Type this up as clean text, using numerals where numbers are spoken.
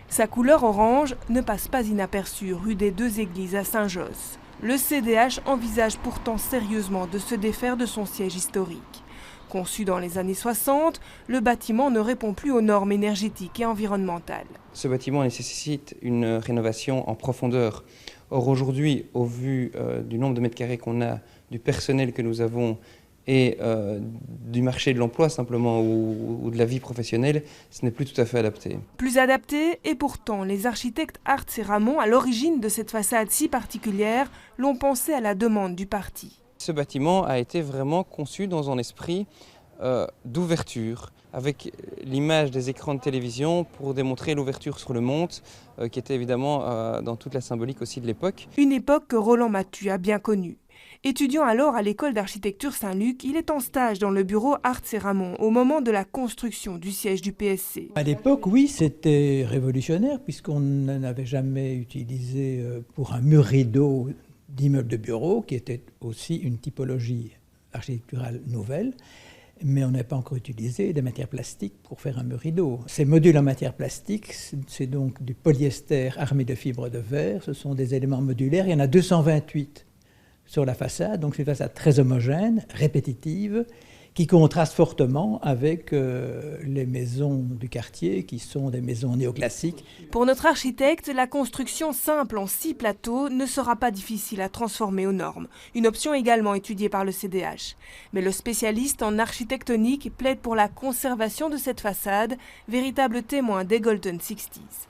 Sa couleur orange ne passe pas inaperçue rue des Deux Églises à Saint-Josse. Le CDH envisage pourtant sérieusement de se défaire de son siège historique. Conçu dans les années 60, le bâtiment ne répond plus aux normes énergétiques et environnementales. Ce bâtiment nécessite une rénovation en profondeur. Or aujourd'hui, au vu du nombre de mètres carrés qu'on a, du personnel que nous avons et du marché de l'emploi simplement ou de la vie professionnelle, ce n'est plus tout à fait adapté. Plus adapté, et pourtant les architectes Artz et Ramon, à l'origine de cette façade si particulière, l'ont pensé à la demande du parti. Ce bâtiment a été vraiment conçu dans un esprit d'ouverture, avec l'image des écrans de télévision pour démontrer l'ouverture sur le monde, qui était évidemment dans toute la symbolique aussi de l'époque. Une époque que Roland Mathieu a bien connue. Étudiant alors à l'école d'architecture Saint-Luc, il est en stage dans le bureau Artz et Ramon au moment de la construction du siège du PSC. À l'époque, oui, c'était révolutionnaire puisqu'on n'en avait jamais utilisé pour un mur rideau d'immeuble de bureau, qui était aussi une typologie architecturale nouvelle, mais on n'avait pas encore utilisé des matières plastiques pour faire un mur rideau. Ces modules en matière plastique, c'est donc du polyester armé de fibres de verre, ce sont des éléments modulaires, il y en a 228 sur la façade, donc c'est une façade très homogène, répétitive, qui contraste fortement avec les maisons du quartier, qui sont des maisons néoclassiques. Pour notre architecte, la construction simple en 6 plateaux ne sera pas difficile à transformer aux normes, une option également étudiée par le CDH. Mais le spécialiste en architectonique plaide pour la conservation de cette façade, véritable témoin des Golden 60s.